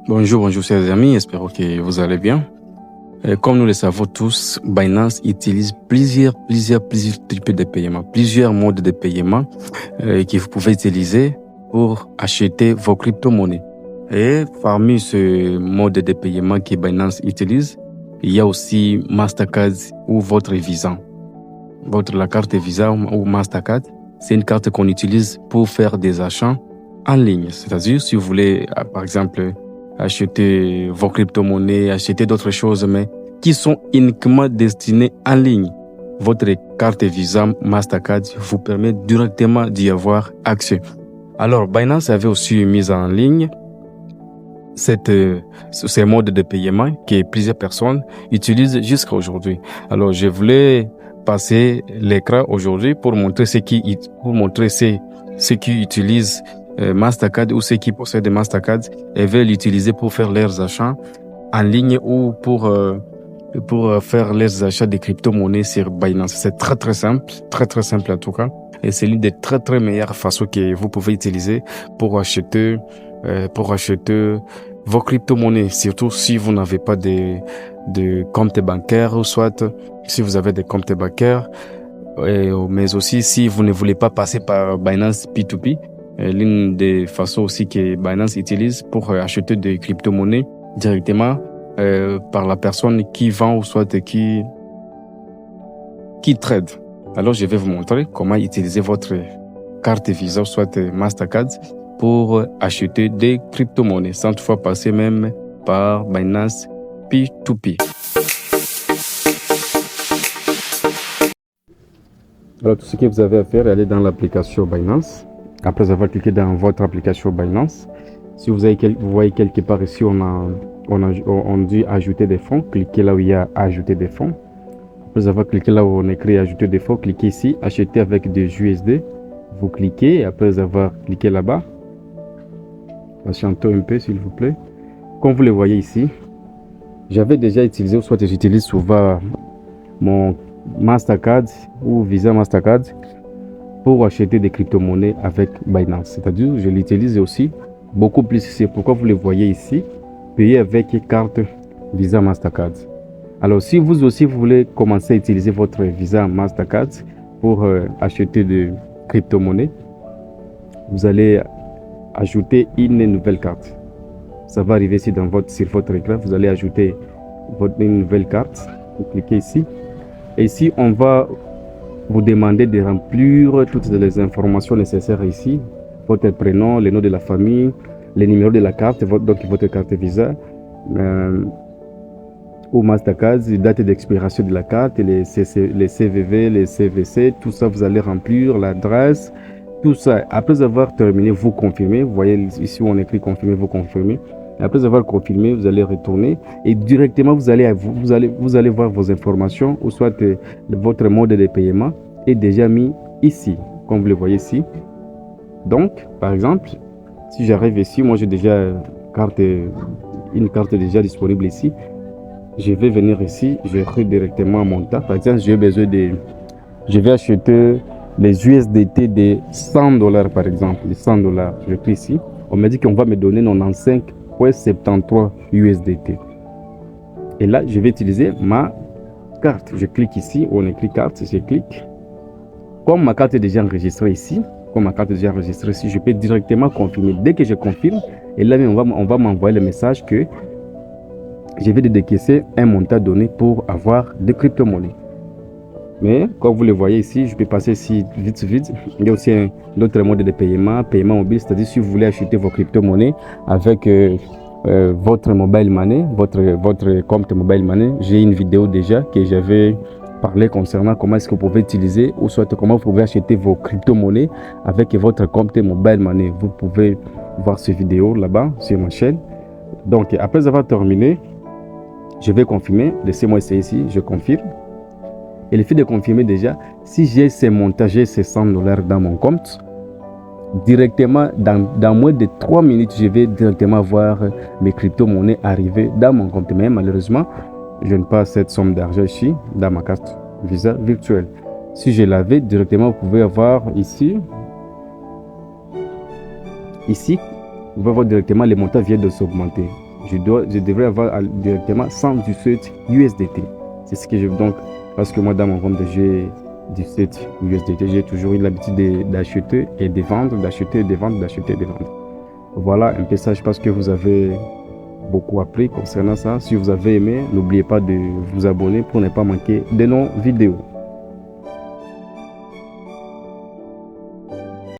Bonjour, chers amis, espérons que vous allez bien. Comme nous le savons tous, Binance utilise plusieurs types de paiements, plusieurs modes de paiement que vous pouvez utiliser pour acheter vos crypto-monnaies. Et parmi ce mode de paiement que Binance utilise, il y a aussi Mastercard ou votre Visa. La carte Visa ou Mastercard, c'est une carte qu'on utilise pour faire des achats en ligne. C'est-à-dire, si vous voulez, par exemple, acheter vos crypto-monnaies, acheter d'autres choses, mais qui sont uniquement destinées en ligne. Votre carte Visa Mastercard vous permet directement d'y avoir accès. Alors, Binance avait aussi mis en ligne ces modes de paiement que plusieurs personnes utilisent jusqu'à aujourd'hui. Alors, je voulais passer l'écran aujourd'hui pour montrer ceux qui utilisent Mastercard ou ceux qui possèdent Mastercard et veulent l'utiliser pour faire leurs achats en ligne ou pour faire leurs achats de crypto-monnaies sur Binance. C'est très simple en tout cas. Et c'est l'une des très meilleures façons que vous pouvez utiliser pour acheter vos crypto-monnaies, surtout si vous n'avez pas de compte bancaire, ou soit si vous avez des comptes bancaires, mais aussi si vous ne voulez pas passer par Binance P2P. L'une des façons aussi que Binance utilise pour acheter des crypto-monnaies directement par la personne qui vend ou soit qui trade. Alors, je vais vous montrer comment utiliser votre carte Visa ou soit Mastercard pour acheter des crypto-monnaies sans toutefois passer même par Binance P2P. Alors, tout ce que vous avez à faire, allez dans l'application Binance. Après avoir cliqué dans votre application Binance, si vous voyez quelque part ici, on dit ajouter des fonds, cliquez là où il y a ajouter des fonds. Après avoir cliqué là où on écrit ajouter des fonds, cliquez ici, acheter avec des USD. Vous cliquez, après avoir cliqué là-bas, patientez un peu s'il vous plaît. Comme vous le voyez ici, j'avais déjà utilisé, ou soit j'utilise souvent mon Mastercard ou Visa Mastercard pour acheter des crypto-monnaies avec Binance. C'est-à-dire, je l'utilise aussi beaucoup plus. C'est pourquoi vous le voyez ici, payer avec carte Visa Mastercard. Alors, si vous aussi vous voulez commencer à utiliser votre Visa Mastercard pour acheter des crypto-monnaies, vous allez ajouter une nouvelle carte. Ça va arriver ici sur votre écran. Vous allez ajouter une nouvelle carte. Vous cliquez ici. Et ici, on va vous demander de remplir toutes les informations nécessaires ici. Votre prénom, le nom de la famille, le numéro de la carte, donc votre carte Visa ou Mastercard, date d'expiration de la carte, les CVV, les CVC, tout ça vous allez remplir, l'adresse, tout ça. Après avoir terminé, vous confirmez. Vous voyez ici où on écrit confirmer, vous confirmez. Après avoir confirmé, vous allez retourner et directement vous allez voir vos informations ou soit votre mode de paiement est déjà mis ici, comme vous le voyez ici. Donc, par exemple, si j'arrive ici, moi j'ai déjà une carte déjà disponible ici. Je vais venir ici, je crée directement mon tas. Par exemple, je vais acheter les USDT de $100 par exemple, les $100. Je clique ici. On m'a dit qu'on va me donner 95,73 USDT. Et là, je vais utiliser ma carte. Je clique ici, on écrit carte, je clique. Comme ma carte est déjà enregistrée ici, je peux directement confirmer. Dès que je confirme, et là, on va m'envoyer le message que je vais décaisser un montant donné pour avoir des crypto-monnaies. Mais comme vous le voyez ici, je peux passer ici vite. Il y a aussi un autre mode de paiement mobile, c'est-à-dire si vous voulez acheter vos crypto-monnaies avec votre mobile money, votre compte mobile money. J'ai une vidéo déjà que j'avais parlé concernant comment est-ce que vous pouvez utiliser ou soit comment vous pouvez acheter vos crypto-monnaies avec votre compte mobile money. Vous pouvez voir cette vidéo là-bas sur ma chaîne. Donc après avoir terminé, je vais confirmer. Laissez-moi essayer ici, je confirme. Et le fait de confirmer déjà, si j'ai ces montants, j'ai ces $100 dans mon compte, directement, dans moins de 3 minutes, je vais directement voir mes crypto-monnaies arriver dans mon compte. Mais malheureusement, je n'ai pas cette somme d'argent ici, dans ma carte Visa virtuelle. Si je l'avais directement, vous pouvez avoir ici, vous pouvez voir directement les montants viennent de s'augmenter. je devrais avoir directement 100 USDT. C'est ce que je veux donc, parce que moi, dans mon compte, j'ai 17 USDT. J'ai toujours eu l'habitude d'acheter et de vendre, d'acheter et de vendre, d'acheter et de vendre. Voilà un peu ça. Je pense que vous avez beaucoup appris concernant ça. Si vous avez aimé, n'oubliez pas de vous abonner pour ne pas manquer de nos vidéos.